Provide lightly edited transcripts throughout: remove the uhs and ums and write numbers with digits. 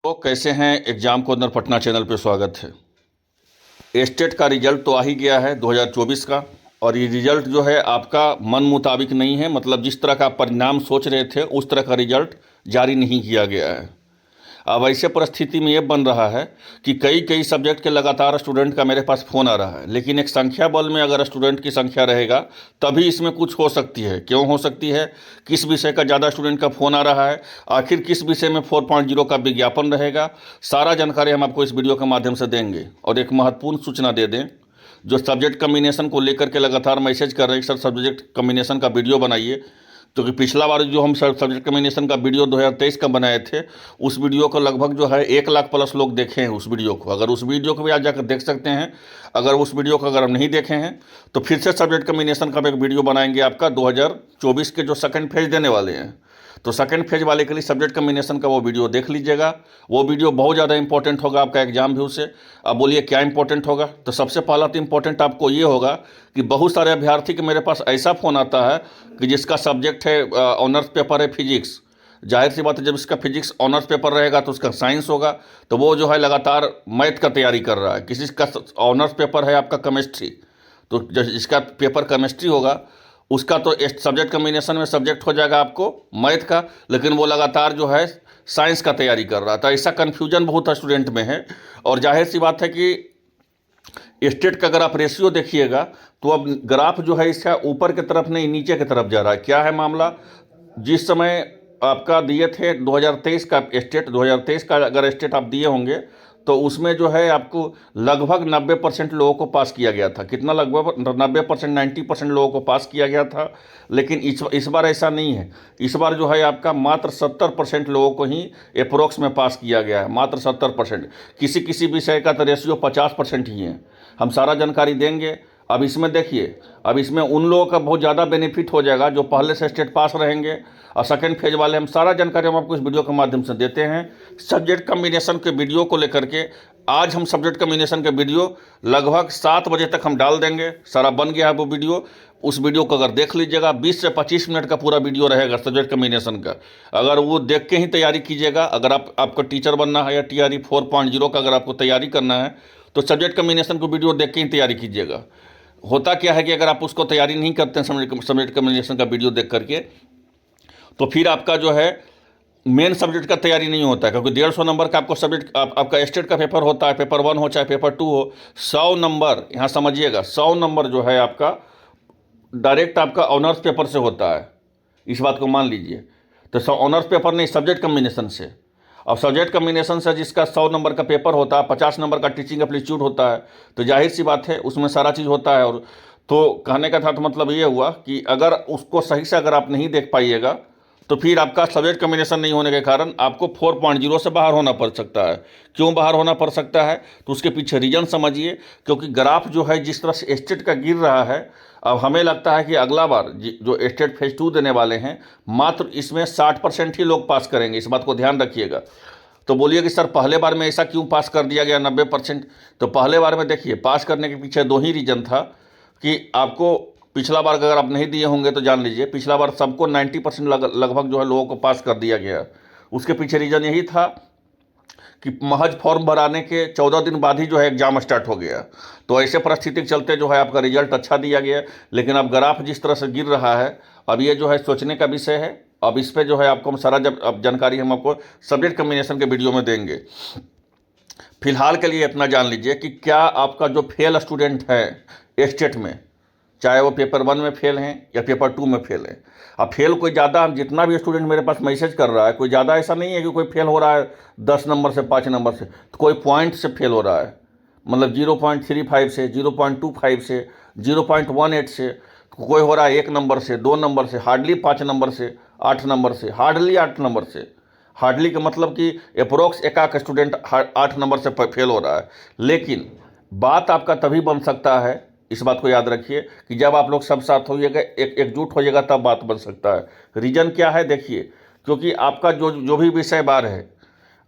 तो कैसे हैं एग्जाम को अंदर पटना चैनल पे स्वागत है। स्टेट का रिजल्ट तो आ ही गया है 2024 का। और ये रिजल्ट जो है आपका मन मुताबिक नहीं है, मतलब जिस तरह का आप परिणाम सोच रहे थे उस तरह का रिजल्ट जारी नहीं किया गया है। अब ऐसे परिस्थिति में ये बन रहा है कि कई कई सब्जेक्ट के लगातार स्टूडेंट का मेरे पास फ़ोन आ रहा है, लेकिन एक संख्या बल में अगर स्टूडेंट की संख्या रहेगा तभी इसमें कुछ हो सकती है। क्यों हो सकती है? किस विषय का ज़्यादा स्टूडेंट का फ़ोन आ रहा है, आखिर किस विषय में 4.0 का विज्ञापन रहेगा, सारा जानकारी हम आपको इस वीडियो के माध्यम से देंगे। और एक महत्वपूर्ण सूचना दे दें, जो सब्जेक्ट कम्बिनेशन को लेकर के लगातार मैसेज कर रहे हैं, सर सब्जेक्ट कम्बिनेशन का वीडियो बनाइए, तो कि पिछला बार जो हम सब्जेक्ट कम्बिनेशन का वीडियो 2023 का बनाए थे, उस वीडियो को लगभग जो है 1 लाख प्लस लोग देखे हैं उस वीडियो को। अगर उस वीडियो को भी आज जाकर देख सकते हैं। अगर उस वीडियो को अगर हम नहीं देखे हैं तो फिर से सब्जेक्ट कम्बिनेशन का एक वीडियो बनाएंगे आपका 2024 के जो सेकंड फेज देने वाले हैं। तो सेकंड फेज वाले के लिए सब्जेक्ट कम्बिनेशन का वो वीडियो देख लीजिएगा। वो वीडियो बहुत ज़्यादा इंपॉर्टेंट होगा आपका एग्जाम व्यू से। अब बोलिए क्या इंपॉर्टेंट होगा? तो सबसे पहला तो इंपॉर्टेंट आपको ये होगा कि बहुत सारे अभ्यर्थी के मेरे पास ऐसा फ़ोन आता है कि जिसका सब्जेक्ट है ऑनर्स पेपर है फिजिक्स। जाहिर सी बात है, जब इसका फिजिक्स ऑनर्स पेपर रहेगा तो उसका साइंस होगा, तो वो जो है लगातार मैथ का तैयारी कर रहा है। किसी का ऑनर्स पेपर है आपका केमिस्ट्री, तो जिसका पेपर केमिस्ट्री होगा उसका तो सब्जेक्ट कम्बिनेशन में सब्जेक्ट हो जाएगा आपको मैथ का, लेकिन वो लगातार जो है साइंस का तैयारी कर रहा था। ऐसा कन्फ्यूजन बहुत स्टूडेंट में है। और जाहिर सी बात है कि स्टेट का अगर आप रेशियो देखिएगा तो अब ग्राफ जो है इसका ऊपर की तरफ नहीं नीचे की तरफ जा रहा है। क्या है मामला? जिस समय आपका दिए थे 2023 का स्टेट, 2023 का अगर स्टेट आप दिए होंगे तो उसमें जो है आपको लगभग 90% लोगों को पास किया गया था। कितना? लगभग 90%, 90% लोगों को पास किया गया था। लेकिन इस बार ऐसा नहीं है। इस बार जो है आपका मात्र 70% लोगों को ही अप्रोक्स में पास किया गया है, मात्र 70%। किसी किसी विषय का तो रेशियो 50% ही है। हम सारा जानकारी देंगे। अब इसमें देखिए, अब इसमें उन लोगों का बहुत ज़्यादा बेनिफिट हो जाएगा जो पहले से स्टेट पास रहेंगे, और सेकेंड फेज वाले हम सारा जानकारी हम आपको इस वीडियो के माध्यम से देते हैं। सब्जेक्ट कम्बिनेशन के वीडियो को लेकर के आज हम सब्जेक्ट कम्बिनेशन के वीडियो लगभग 7 बजे तक हम डाल देंगे। सारा बन गया है वो वीडियो। उस वीडियो को अगर देख लीजिएगा, 20 से 25 मिनट का पूरा वीडियो रहेगा सब्जेक्ट कम्बिनेशन का। अगर वो देख के ही तैयारी कीजिएगा, अगर आपको टीचर बनना है या TRE 4.0 का अगर आपको तैयारी करना है तो सब्जेक्ट कम्बिनेशन को वीडियो देख के ही तैयारी कीजिएगा। होता क्या है कि अगर आप उसको तैयारी नहीं करते हैं सब्जेक्ट कम्बिनेशन का वीडियो देख करके, तो फिर आपका जो है मेन सब्जेक्ट का तैयारी नहीं होता है। क्योंकि 150 नंबर का आपको सब्जेक्ट आपका स्टेट का पेपर होता है, पेपर 1 हो चाहे पेपर 2 हो। 100 नंबर, यहाँ समझिएगा, 100 नंबर जो है आपका डायरेक्ट आपका ऑनर्स पेपर से होता है। इस बात को मान लीजिए। तो ऑनर्स पेपर नहीं, सब्जेक्ट कम्बिनेशन से। अब सब्जेक्ट कम्बिनेशन से जिसका 100 नंबर का पेपर होता है, 50 नंबर का टीचिंग एप्टीट्यूड होता है, तो जाहिर सी बात है उसमें सारा चीज़ होता है। और तो कहने का था तो मतलब ये हुआ कि अगर उसको सही से अगर आप नहीं देख पाइएगा तो फिर आपका सब्जेक्ट कम्बिनेशन नहीं होने के कारण आपको 4.0 से बाहर होना पड़ सकता है। क्यों बाहर होना पड़ सकता है? तो उसके पीछे रीजन समझिए। क्योंकि ग्राफ जो है जिस तरह से स्टेट का गिर रहा है, अब हमें लगता है कि अगला बार जो स्टेट फेज 2 देने वाले हैं, मात्र इसमें 60% ही लोग पास करेंगे। इस बात को ध्यान रखिएगा। तो बोलिए कि सर पहले बार में ऐसा क्यों पास कर दिया गया 90%? तो पहले बार में देखिए, पास करने के पीछे 2 ही रीजन था कि आपको पिछला बार अगर आप नहीं दिए होंगे तो जान लीजिए, पिछला बार सबको 90% लगभग जो है लोगों को पास कर दिया गया। उसके पीछे रीज़न यही था कि महज फॉर्म भराने के 14 दिन बाद ही जो है एग्ज़ाम स्टार्ट हो गया। तो ऐसे परिस्थिति के चलते जो है आपका रिजल्ट अच्छा दिया गया। लेकिन अब ग्राफ जिस तरह से गिर रहा है, अब ये जो है सोचने का विषय है। अब इस पर जो है आपको हम सारा अब जानकारी हम आपको सब्जेक्ट कम्बिनेशन के वीडियो में देंगे। फिलहाल के लिए इतना जान लीजिए कि क्या आपका जो फेल स्टूडेंट है स्टेट में, चाहे वो पेपर 1 में फेल हैं या पेपर 2 में फेल हैं। अब फेल कोई ज़्यादा, जितना भी स्टूडेंट मेरे पास मैसेज कर रहा है, कोई ज़्यादा ऐसा नहीं है कि कोई फेल हो रहा है 10 नंबर से, 5 नंबर से, तो कोई पॉइंट से फेल हो रहा है। मतलब 0.35 से, 0.25 से, 0.18 से, कोई हो रहा है 1 नंबर से, 2 नंबर से, हार्डली 5 नंबर से, 8 नंबर से, हार्डली 8 नंबर से। हार्डली का मतलब कि अप्रोक्स एक स्टूडेंट 8 नंबर से फेल हो रहा है। लेकिन बात आपका तभी बन सकता है, इस बात को याद रखिए, कि जब आप लोग सब साथ होइएगा, एकजुट होइएगा, तब बात बन सकता है। रीज़न क्या है देखिए, क्योंकि आपका जो भी विषय बार है,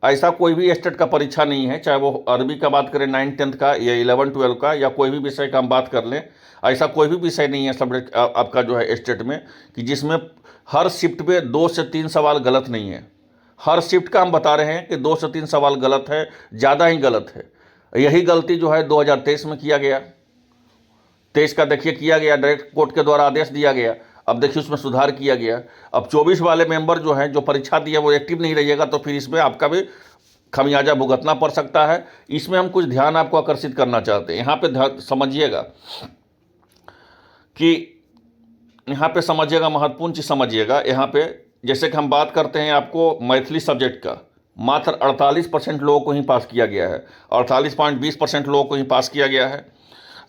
ऐसा कोई भी स्टेट का परीक्षा नहीं है, चाहे वो अरबी का बात करें 9th-10th का या 11th-12th का, या कोई भी विषय का हम बात कर लें, ऐसा कोई भी विषय नहीं है सब्जेक्ट आपका जो है स्टेट में कि जिसमें हर शिफ्ट पे 2 से 3 सवाल गलत नहीं है। हर शिफ्ट का हम बता रहे हैं कि 2 से 3 सवाल गलत है, ज़्यादा ही गलत है। यही गलती जो है 2023 में किया गया, 23 का देखिए किया गया, डायरेक्ट कोर्ट के द्वारा आदेश दिया गया। अब देखिए उसमें सुधार किया गया। अब 24 वाले मेंबर जो हैं, जो परीक्षा दिए वो एक्टिव नहीं रहिएगा तो फिर इसमें आपका भी खमियाजा भुगतना पड़ सकता है। इसमें हम कुछ ध्यान आपको आकर्षित करना चाहते हैं। यहाँ पे समझिएगा कि यहाँ पे समझिएगा, महत्वपूर्ण चीज़ समझिएगा। यहाँ पे जैसे कि हम बात करते हैं आपको मैथिली सब्जेक्ट का, मात्र 48% लोगों को ही पास किया गया है, 48.20% लोगों को ही पास किया गया है।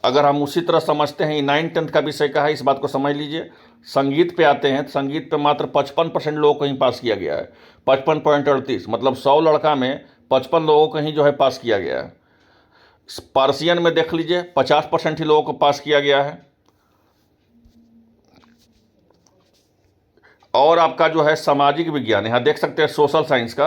अगर हम उसी तरह समझते हैं 9-10 का विषय का है, इस बात को समझ लीजिए। संगीत पे आते हैं, संगीत पे मात्र 55% लोगों को ही पास किया गया है, 55.38, मतलब 100 लड़का में 55 लोगों को ही जो है पास किया गया है। पार्सियन में देख लीजिए 50% ही लोगों को पास किया गया है। और आपका जो है सामाजिक विज्ञान, यहाँ देख सकते हैं सोशल साइंस का,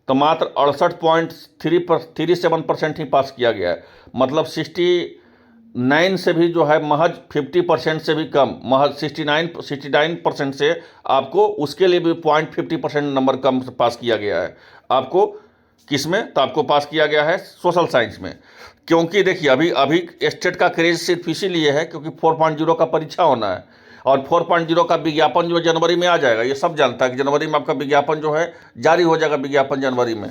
तो मात्र 68.37% ही पास किया गया है, मतलब 69 से भी जो है महज 50% से भी कम, महज 69% से आपको उसके लिए भी 0.50% नंबर कम पास किया गया है। आपको किस में? तो आपको पास किया गया है सोशल साइंस में। क्योंकि देखिए अभी स्टेट का क्रेज सिर्फ इसीलिए है क्योंकि 4.0 का परीक्षा होना है, और 4.0 का विज्ञापन जो जनवरी में आ जाएगा। ये सब जानता है कि जनवरी में आपका विज्ञापन जो है जारी हो जाएगा, विज्ञापन जनवरी में।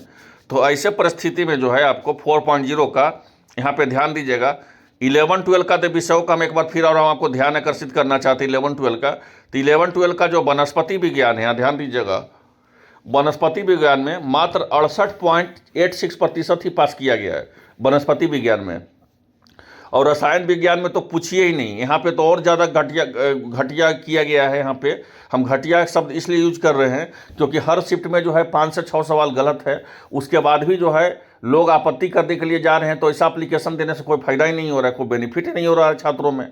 तो ऐसे परिस्थिति में जो है आपको 4.0 का यहाँ पे ध्यान दीजिएगा। 11-12 का तो विषयों का हम एक बार फिर और हम आपको ध्यान आकर्षित करना चाहते हैं 11-12 का। तो 11-12 का जो वनस्पति विज्ञान है, यहाँ ध्यान दीजिएगा, वनस्पति विज्ञान में मात्र 68.86% ही पास किया गया है वनस्पति विज्ञान में। और रसायन विज्ञान में तो पूछिए ही नहीं, यहाँ पे तो और ज़्यादा घटिया किया गया है। यहाँ पे हम घटिया शब्द इसलिए यूज कर रहे हैं क्योंकि हर शिफ्ट में जो है 5 से 6 सवाल गलत है। उसके बाद भी जो है लोग आपत्ति करने के लिए जा रहे हैं, तो ऐसा एप्लीकेशन देने से कोई फायदा ही नहीं हो रहा है, कोई बेनिफिट ही नहीं हो रहा है छात्रों में।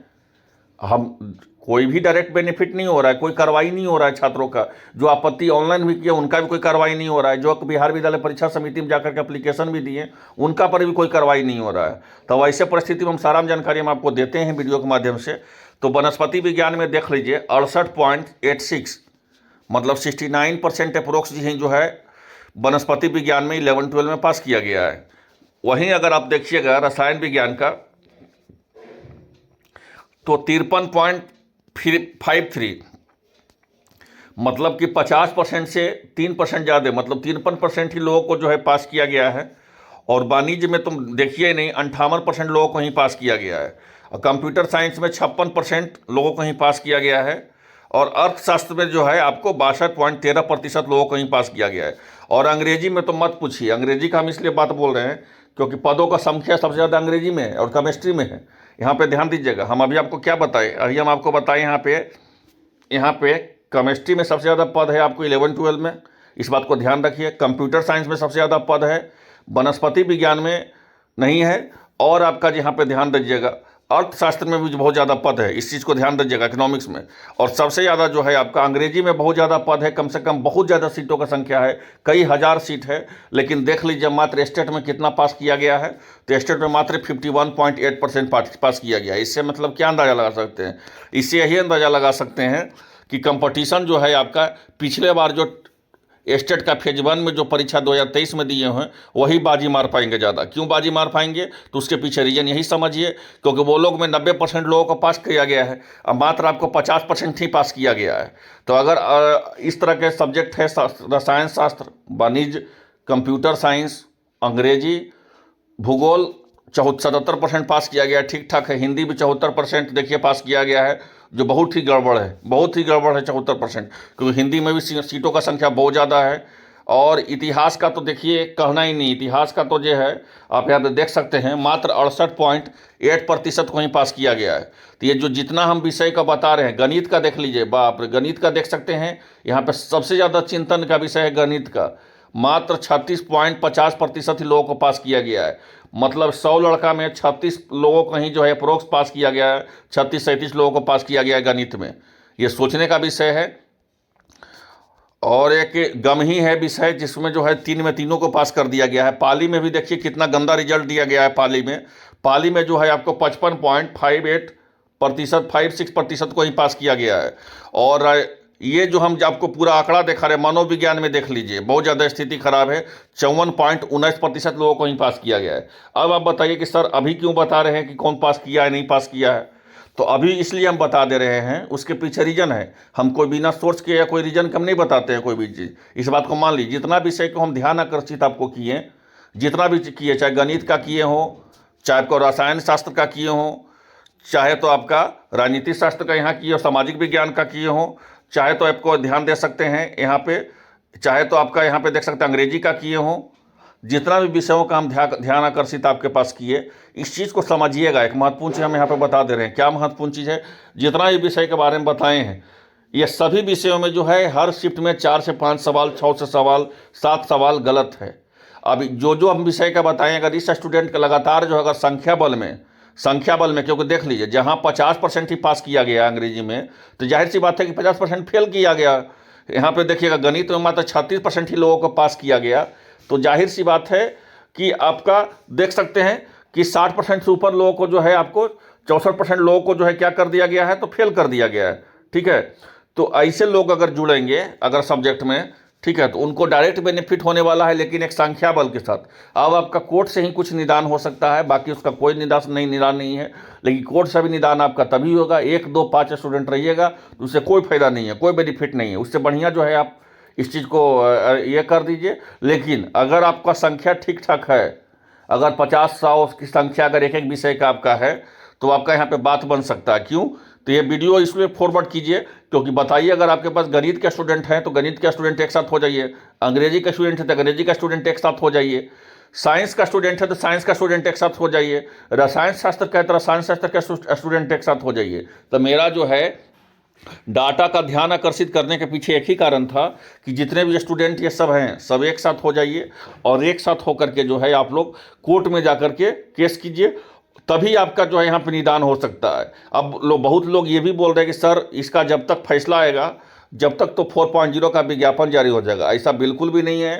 कोई भी डायरेक्ट बेनिफिट नहीं हो रहा है, कोई कार्रवाई नहीं हो रहा है छात्रों का। जो आपत्ति ऑनलाइन भी किए उनका भी कोई कार्रवाई नहीं हो रहा है, जो बिहार विद्यालय परीक्षा समिति में जाकर के एप्लीकेशन भी दिए उनका पर भी कोई कार्रवाई नहीं हो रहा है। तो ऐसे परिस्थिति में हम सारा जानकारी हम आपको देते हैं वीडियो के माध्यम से। तो वनस्पति विज्ञान में देख लीजिए 68.86, मतलब 69% अप्रोक्स ही जो है वनस्पति विज्ञान में 11-12 में पास किया गया है। वहीं अगर आप देखिएगा रसायन विज्ञान का तो 53.53, मतलब कि 50% से 3% ज़्यादा, मतलब 53% ही लोगों को जो है पास किया गया है। और वाणिज्य में तुम देखिए नहीं, 58% लोगों को ही पास किया गया है। और कंप्यूटर साइंस में 56% लोगों को ही पास किया गया है। और अर्थशास्त्र में जो है आपको 62.13% लोगों को ही पास किया गया है। और अंग्रेजी में तो मत पूछिए, अंग्रेजी का हम इसलिए बात बोल रहे हैं क्योंकि पदों का संख्या सबसे ज़्यादा अंग्रेजी में है और केमिस्ट्री में है। यहाँ पे ध्यान दीजिएगा, हम अभी आपको क्या बताएं, अभी हम आपको बताएं यहाँ पे केमिस्ट्री में सबसे ज़्यादा पद है आपको 11-12 में, इस बात को ध्यान रखिए। कंप्यूटर साइंस में सबसे ज़्यादा पद है, वनस्पति विज्ञान में नहीं है। और आपका यहाँ पे ध्यान दीजिएगा अर्थशास्त्र में भी बहुत ज़्यादा पद है, इस चीज़ को ध्यान दीजिएगा, इकोनॉमिक्स में। और सबसे ज़्यादा जो है आपका अंग्रेजी में बहुत ज़्यादा पद है, कम से कम बहुत ज़्यादा सीटों का संख्या है, कई हज़ार सीट है। लेकिन देख लीजिए मात्र स्टेट में कितना पास किया गया है, तो स्टेट में मात्र 51.8% पास किया गया है। इससे मतलब क्या अंदाज़ा लगा सकते हैं? इससे यही अंदाज़ा लगा सकते हैं कि कंपटीशन जो है आपका पिछले बार जो स्टेट का फेज 1 में जो परीक्षा 2023 में दिए हैं वही बाजी मार पाएंगे ज़्यादा। क्यों बाजी मार पाएंगे? तो उसके पीछे रीजन यही समझिए, क्योंकि वो लोग में 90% लोगों को पास किया गया है, अब मात्र आपको 50% ही पास किया गया है। तो अगर इस तरह के सब्जेक्ट है रसायन शास्त्र, वाणिज्य, कंप्यूटर साइंस, अंग्रेजी, भूगोल 77% पास किया गया है, ठीक ठाक है। हिंदी भी 74% देखिए पास किया गया है, जो बहुत ही गड़बड़ है, बहुत ही गड़बड़ है 74%, क्योंकि हिंदी में भी सीटों का संख्या बहुत ज़्यादा है। और इतिहास का तो देखिए कहना ही नहीं, इतिहास का तो जो है आप यहाँ पे देख सकते हैं मात्र 68.8% को ही पास किया गया है। तो ये जो जितना हम विषय का बता रहे हैं, गणित का देख लीजिए, बाप रे, गणित का देख सकते हैं, यहाँ पे सबसे ज़्यादा चिंतन का विषय है गणित का, मात्र 36.50% ही लोगों को पास किया गया है। मतलब 100 लड़का में 36 लोगों को ही जो है अप्रोक्स पास किया गया है, 36-37 लोगों को पास किया गया है गणित में। ये सोचने का विषय है। और एक गम ही है विषय जिसमें जो है 3 में तीनों को पास कर दिया गया है। पाली में भी देखिए कितना गंदा रिजल्ट दिया गया है। पाली में जो है आपको 55.58%, 56% को ही पास किया गया है। और ये जो हम आपको पूरा आंकड़ा दिखा रहे हैं, मनोविज्ञान में देख लीजिए, बहुत ज़्यादा स्थिति खराब है। 54.19% लोगों को ही पास किया गया है। अब आप बताइए कि सर अभी क्यों बता रहे हैं कि कौन पास किया है नहीं पास किया है? तो अभी इसलिए हम बता दे रहे हैं, उसके पीछे रीजन है। हम कोई बिना सोर्स के या कोई रीजन के हम नहीं बताते हैं कोई भी चीज़। इस बात को मान लीजिए, जितना विषय को हम ध्यान आकर्षित आपको किए, जितना भी किए, चाहे गणित का किए हो, चाहे आपको रसायन शास्त्र का किए हो, चाहे तो आपका राजनीतिक शास्त्र का यहाँ किए हो, सामाजिक विज्ञान का किए हो, चाहे तो आपको ध्यान दे सकते हैं यहाँ पे, चाहे तो आपका यहाँ पे देख सकते हैं अंग्रेजी का किए हों, जितना भी विषयों का हम ध्यान आकर्षित आपके पास किए, इस चीज़ को समझिएगा। एक महत्वपूर्ण चीज़ हम यहाँ पे बता दे रहे हैं। क्या महत्वपूर्ण चीज़ है? जितना भी विषय के बारे में बताए हैं, ये सभी विषयों में जो है हर शिफ्ट में 4 से 5 सवाल, 6 से सवाल, 7 सवाल गलत है। अभी जो हम विषय का बताएं, अगर इस स्टूडेंट का लगातार जो अगर संख्या बल में क्योंकि देख लीजिए, जहाँ 50% ही पास किया गया अंग्रेजी में, तो जाहिर सी बात है कि 50% फेल किया गया। यहाँ पे देखिएगा गणित में मात्र 36% ही लोगों को पास किया गया। तो जाहिर सी बात है कि आपका देख सकते हैं कि 60% से ऊपर लोगों को जो है, आपको 64% लोगों को जो है क्या कर दिया गया है, तो फेल कर दिया गया है। ठीक है, तो ऐसे लोग अगर जुड़ेंगे अगर सब्जेक्ट में, ठीक है, तो उनको डायरेक्ट बेनिफिट होने वाला है, लेकिन एक संख्या बल के साथ। अब आपका कोर्ट से ही कुछ निदान हो सकता है, बाकी उसका कोई निदान नहीं है। लेकिन कोर्ट से भी निदान आपका तभी होगा 1, 2, 5 स्टूडेंट रहिएगा तो उससे कोई फायदा नहीं है, कोई बेनिफिट नहीं है। उससे बढ़िया जो है आप इस चीज़ को ये कर दीजिए। लेकिन अगर आपका संख्या ठीक ठाक है, अगर 50-100 की संख्या अगर एक विषय का आपका है, तो आपका यहाँ पे बात बन सकता है। क्यों? तो ये वीडियो इसमें फॉरवर्ड कीजिए, क्योंकि बताइए अगर आपके पास गणित के स्टूडेंट हैं तो गणित के स्टूडेंट एक साथ हो जाइए, अंग्रेजी का स्टूडेंट है तो अंग्रेजी का स्टूडेंट एक साथ हो जाइए, साइंस का स्टूडेंट है तो साइंस का स्टूडेंट एक साथ हो जाइए, रसायन शास्त्र का है तो रसायन शास्त्र का स्टूडेंट एक साथ हो जाइए। तो मेरा जो है डाटा का ध्यान आकर्षित करने के पीछे एक ही कारण था कि जितने भी स्टूडेंट ये सब हैं सब एक साथ हो जाइए, और एक साथ होकर के जो है आप लोग कोर्ट में जाकर के केस कीजिए, तभी आपका जो है यहाँ पे निदान हो सकता है। अब बहुत लोग ये भी बोल रहे हैं कि सर इसका जब तक फैसला आएगा, जब तक तो 4.0 का विज्ञापन जारी हो जाएगा। ऐसा बिल्कुल भी नहीं है।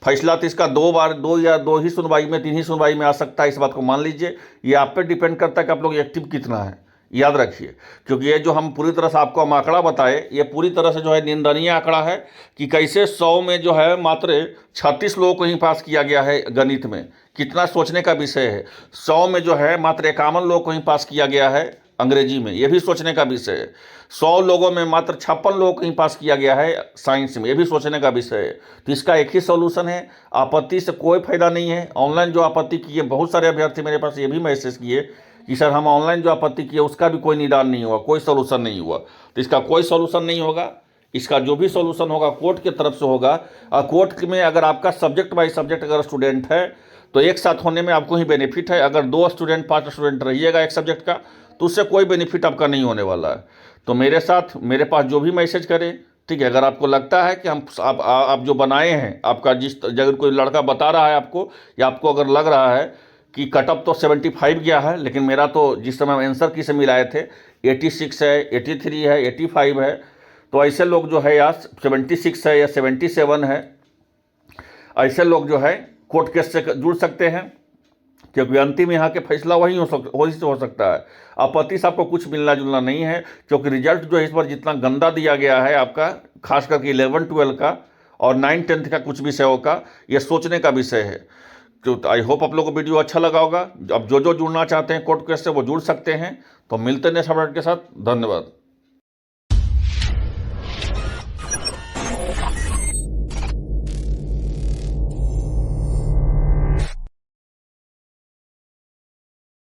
फैसला तो इसका 2 ही सुनवाई में, 3 ही सुनवाई में आ सकता है। इस बात को मान लीजिए। ये आप पे डिपेंड करता है कि आप लोग एक्टिव कितना है, याद रखिए। क्योंकि ये जो हम पूरी तरह से आपको हम आंकड़ा बताए, ये पूरी तरह से जो है निंदनीय आंकड़ा है कि कैसे 100 में जो है मात्र 36 लोगों को ही पास किया गया है गणित में। कितना सोचने का विषय है। 100 में जो है मात्र 51 लोगों को ही पास किया गया है अंग्रेजी में, ये भी सोचने का विषय है। 100 लोगों में मात्र 56 लोगों को ही पास किया गया है साइंस में, ये भी सोचने का विषय है। तो इसका एक ही सॉल्यूशन है, आपत्ति से कोई फायदा नहीं है। ऑनलाइन जो आपत्ति किए, बहुत सारे अभ्यर्थी मेरे पास ये भी मैसेज किए कि सर हम ऑनलाइन जो आपत्ति किए उसका भी कोई निदान नहीं हुआ, कोई सोल्यूशन नहीं हुआ। तो इसका कोई सोल्यूशन नहीं होगा। इसका जो भी सोल्यूशन होगा कोर्ट की तरफ से होगा। और कोर्ट में अगर आपका सब्जेक्ट बाई सब्जेक्ट अगर स्टूडेंट है तो एक साथ होने में आपको ही बेनिफिट है। अगर 2 स्टूडेंट 5 स्टूडेंट रहिएगा एक सब्जेक्ट का, तो उससे कोई बेनिफिट आपका नहीं होने वाला है। तो मेरे साथ मेरे पास जो भी मैसेज करें, ठीक है, अगर आपको लगता है कि हम आप जो बनाए हैं, आपका जिस अगर कोई लड़का बता रहा है आपको, या आपको अगर लग रहा है कि कटअप तो 75 गया है, लेकिन मेरा तो जिस समय आंसर की से मिलाए थे 86 है, 83 है, 85 है, तो ऐसे लोग जो है या 76 है या 77 है, ऐसे लोग जो है कोर्ट केस से जुड़ सकते हैं। क्योंकि अंतिम यहाँ के फैसला वही हो सकता है। आपत्ति से आपको कुछ मिलना जुलना नहीं है, क्योंकि रिजल्ट जो है इस बार जितना गंदा दिया गया है आपका, खास करके 11-12 का और 9-10 का कुछ विषयों का, यह सोचने का विषय है। तो आई होप आप लोगों को वीडियो अच्छा लगा होगा। अब जो जुड़ना चाहते हैं कोर्ट केस से वो जुड़ सकते हैं। तो मिलते हैं नेक्स्ट अपडेट के साथ। धन्यवाद।